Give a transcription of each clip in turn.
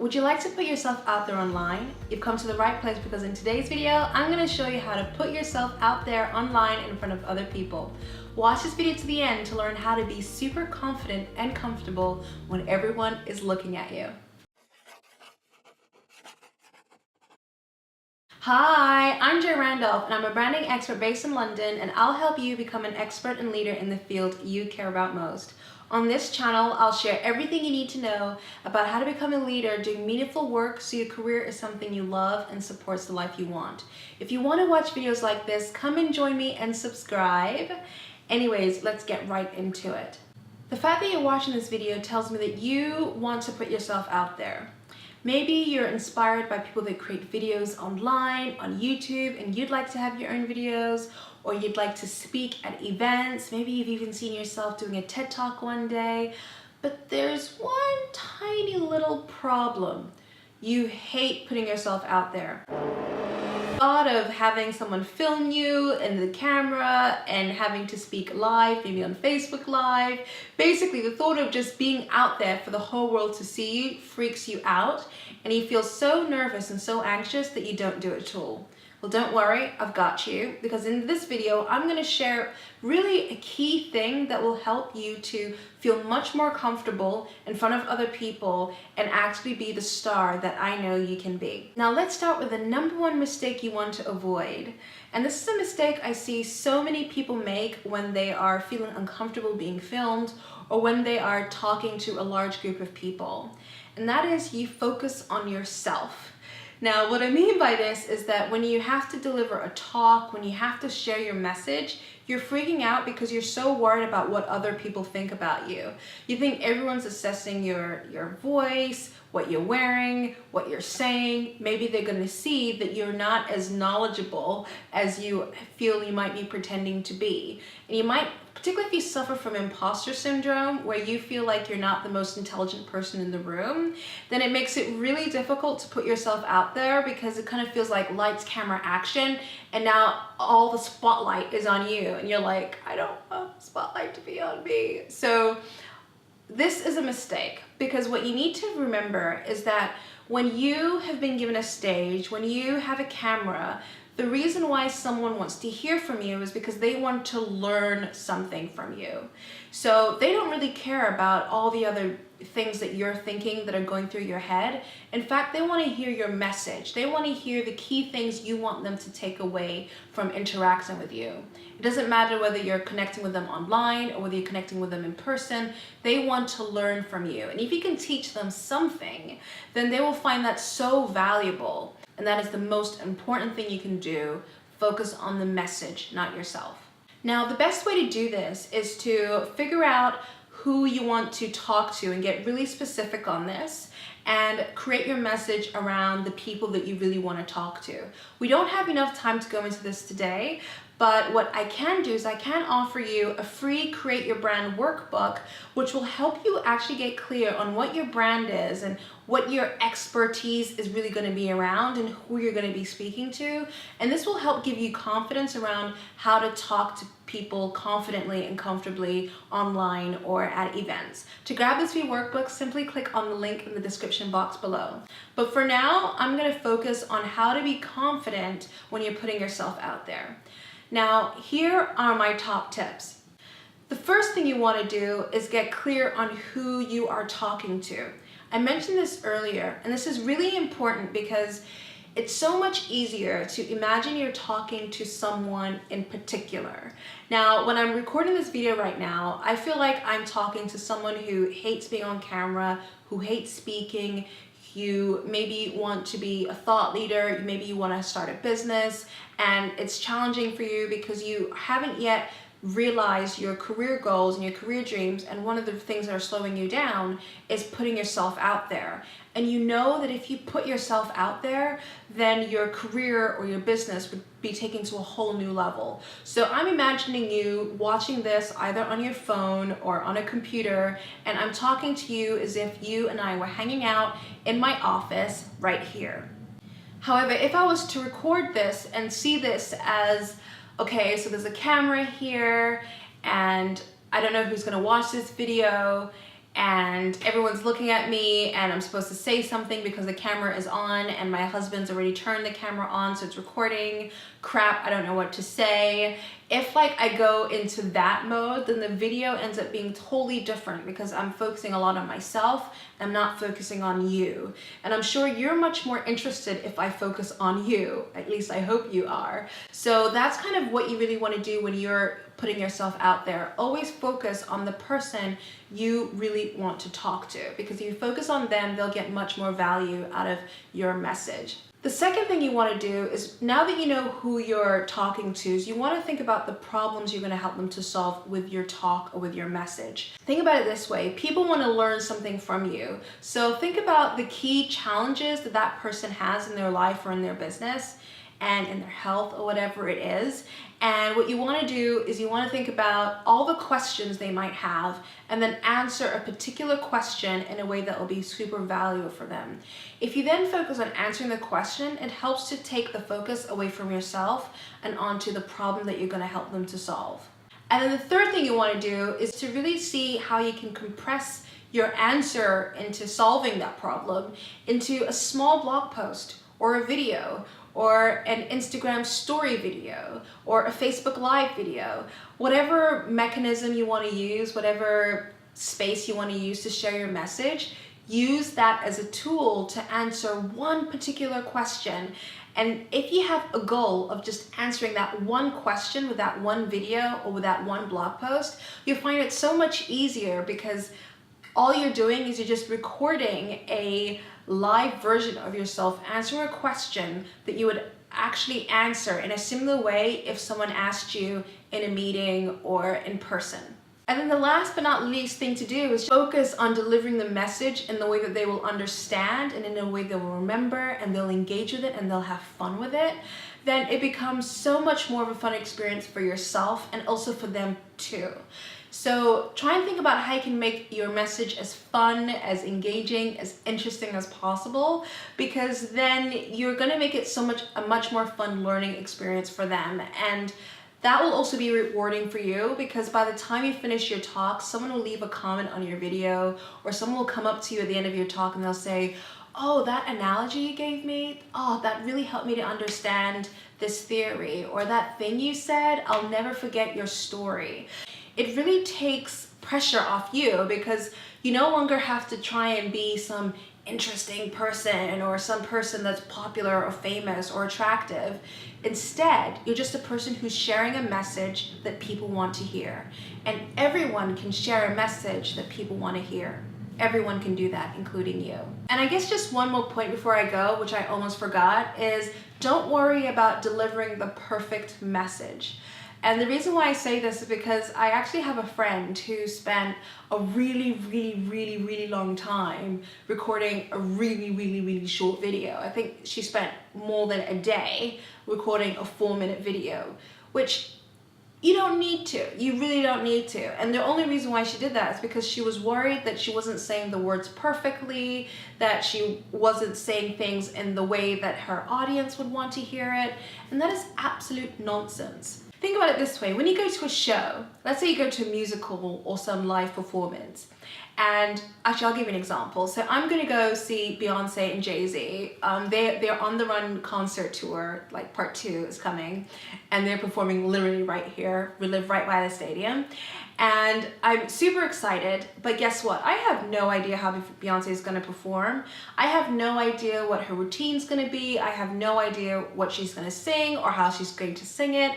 Would you like to put yourself out there online? You've come to the right place because in today's video, I'm going to show you how to put yourself out there online in front of other people. Watch this video to the end to learn how to be super confident and comfortable when everyone is looking at you. Hi, I'm Jay Randolph and I'm a branding expert based in London, and I'll help you become an expert and leader in the field you care about most. On this channel, I'll share everything you need to know about how to become a leader doing meaningful work so your career is something you love and supports the life you want. If you want to watch videos like this, come and join me and subscribe. Anyways, let's get right into it. The fact that you're watching this video tells me that you want to put yourself out there. Maybe you're inspired by people that create videos online, on YouTube, and you'd like to have your own videos, or you'd like to speak at events. Maybe you've even seen yourself doing a TED Talk one day. But there's one tiny little problem. You hate putting yourself out there. The thought of having someone film you in the camera and having to speak live, maybe on Facebook Live, basically the thought of just being out there for the whole world to see you freaks you out, and you feel so nervous and so anxious that you don't do it at all. Well, don't worry, I've got you, because in this video, I'm going to share really a key thing that will help you to feel much more comfortable in front of other people and actually be the star that I know you can be. Now, let's start with the number one mistake you want to avoid. And this is a mistake I see so many people make when they are feeling uncomfortable being filmed or when they are talking to a large group of people. And that is, you focus on yourself. Now, what I mean by this is that when you have to deliver a talk, when you have to share your message, you're freaking out because you're so worried about what other people think about you. You think everyone's assessing your voice, what you're wearing, what you're saying. Maybe they're going to see that you're not as knowledgeable as you feel you might be pretending to be. And you might, particularly if you suffer from imposter syndrome, where you feel like you're not the most intelligent person in the room, then it makes it really difficult to put yourself out there because it kind of feels like lights, camera, action, and now all the spotlight is on you, and you're like, I don't want the spotlight to be on me. So this is a mistake, because what you need to remember is that when you have been given a stage, when you have a camera, the reason why someone wants to hear from you is because they want to learn something from you. So they don't really care about all the other things that you're thinking that are going through your head. In fact, they want to hear your message. They want to hear the key things you want them to take away from interacting with you. It doesn't matter whether you're connecting with them online or whether you're connecting with them in person. They want to learn from you. And if you can teach them something, then they will find that so valuable. And that is the most important thing you can do. Focus on the message, not yourself. Now, the best way to do this is to figure out who you want to talk to and get really specific on this and create your message around the people that you really want to talk to. We don't have enough time to go into this today, but what I can do is I can offer you a free Create Your Brand workbook, which will help you actually get clear on what your brand is and what your expertise is really going to be around and who you're going to be speaking to. And this will help give you confidence around how to talk to people confidently and comfortably online or at events. To grab this free workbook, simply click on the link in the description box below. But for now, I'm going to focus on how to be confident when you're putting yourself out there. Now, here are my top tips. The first thing you want to do is get clear on who you are talking to. I mentioned this earlier, and this is really important because it's so much easier to imagine you're talking to someone in particular. Now, when I'm recording this video right now, I feel like I'm talking to someone who hates being on camera, who hates speaking. You maybe want to be a thought leader, maybe you want to start a business, and it's challenging for you because you haven't yet realized your career goals and your career dreams, and one of the things that are slowing you down is putting yourself out there. And you know that if you put yourself out there, then your career or your business would be taken to a whole new level. So I'm imagining you watching this either on your phone or on a computer, and I'm talking to you as if you and I were hanging out in my office right here. However, if I was to record this and see this as, okay, so there's a camera here, and I don't know who's gonna watch this video, and everyone's looking at me and I'm supposed to say something because the camera is on and my husband's already turned the camera on so it's recording. Crap, I don't know what to say. If like I go into that mode, then the video ends up being totally different because I'm focusing a lot on myself. I'm not focusing on you. And I'm sure you're much more interested if I focus on you. At least I hope you are. So that's kind of what you really want to do when you're putting yourself out there. Always focus on the person you really want to talk to, because if you focus on them, they'll get much more value out of your message. The second thing you want to do is, now that you know who you're talking to, is you want to think about the problems you're going to help them to solve with your talk or with your message. Think about it this way. People want to learn something from you. So think about the key challenges that that person has in their life or in their business and in their health or whatever it is. And what you want to do is you want to think about all the questions they might have and then answer a particular question in a way that will be super valuable for them. If you then focus on answering the question, it helps to take the focus away from yourself and onto the problem that you're going to help them to solve. And then the third thing you want to do is to really see how you can compress your answer into solving that problem into a small blog post or a video or an Instagram story video or a Facebook Live video. Whatever mechanism you want to use, whatever space you want to use to share your message, use that as a tool to answer one particular question. And if you have a goal of just answering that one question with that one video or with that one blog post, you'll find it so much easier, because all you're doing is you're just recording a live version of yourself answering a question that you would actually answer in a similar way if someone asked you in a meeting or in person. And then the last but not least thing to do is focus on delivering the message in the way that they will understand and in a way they will remember, and they'll engage with it and they'll have fun with it. Then it becomes so much more of a fun experience for yourself and also for them too. So try and think about how you can make your message as fun, as engaging, as interesting as possible, because then you're going to make it a much more fun learning experience for them. And that will also be rewarding for you, because by the time you finish your talk, someone will leave a comment on your video, or someone will come up to you at the end of your talk and they'll say, "Oh, that analogy you gave me, oh, that really helped me to understand this theory," or "that thing you said, I'll never forget your story." It really takes pressure off you, because you no longer have to try and be some interesting person or some person that's popular or famous or attractive. Instead, you're just a person who's sharing a message that people want to hear. And everyone can share a message that people want to hear. Everyone can do that, including you. And I guess just one more point before I go, which I almost forgot, is don't worry about delivering the perfect message. And the reason why I say this is because I actually have a friend who spent a really long time recording a really short video. I think she spent more than a day recording a 4-minute video, which you don't need to. You really don't need to. And the only reason why she did that is because she was worried that she wasn't saying the words perfectly, that she wasn't saying things in the way that her audience would want to hear it. And that is absolute nonsense. Think about it this way. When you go to a show, let's say you go to a musical or some live performance, and actually I'll give you an example. So I'm gonna go see Beyonce and Jay-Z. They're on the Run concert tour, like part 2 is coming, and they're performing literally right here. We live right by the stadium. And I'm super excited, but guess what? I have no idea how Beyonce is gonna perform. I have no idea what her routine's gonna be. I have no idea what she's gonna sing or how she's going to sing it.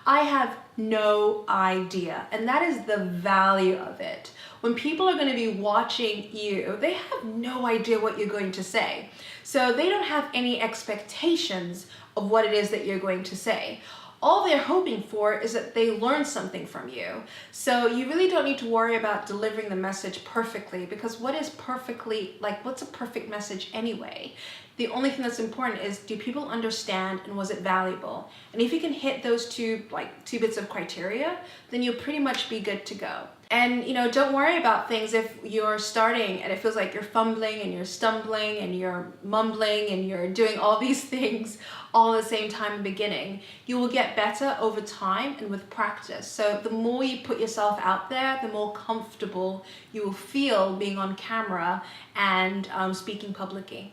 I have no idea, and that is the value of it. When people are going to be watching you, they have no idea what you're going to say. So they don't have any expectations of what it is that you're going to say. All they're hoping for is that they learn something from you. So you really don't need to worry about delivering the message perfectly, because what's a perfect message anyway? The only thing that's important is, do people understand and was it valuable? And if you can hit those two bits of criteria, then you'll pretty much be good to go. And don't worry about things if you're starting and it feels like you're fumbling and you're stumbling and you're mumbling and you're doing all these things all at the same time in the beginning. You will get better over time and with practice. So the more you put yourself out there, the more comfortable you will feel being on camera and speaking publicly.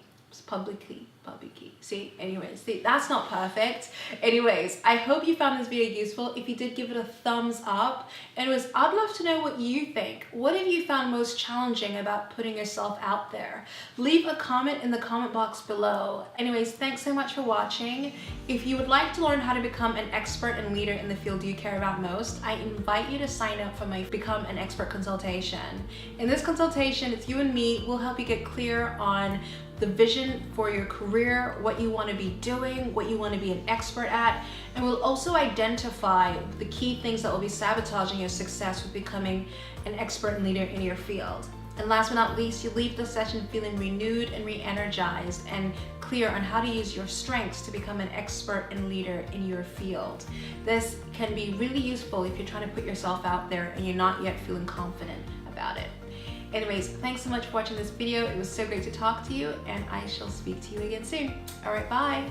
See, that's not perfect. Anyways, I hope you found this video useful. If you did, give it a thumbs up. Anyways, I'd love to know what you think. What have you found most challenging about putting yourself out there? Leave a comment in the comment box below. Anyways, thanks so much for watching. If you would like to learn how to become an expert and leader in the field you care about most, I invite you to sign up for my Become an Expert consultation. In this consultation, it's you and me. We'll help you get clear on the vision for your career, what you want to be doing, what you want to be an expert at, and we'll also identify the key things that will be sabotaging your success with becoming an expert and leader in your field. And last but not least, you leave the session feeling renewed and re-energized and clear on how to use your strengths to become an expert and leader in your field. This can be really useful if you're trying to put yourself out there and you're not yet feeling confident about it. Anyways, thanks so much for watching this video. It was so great to talk to you, and I shall speak to you again soon. All right, bye.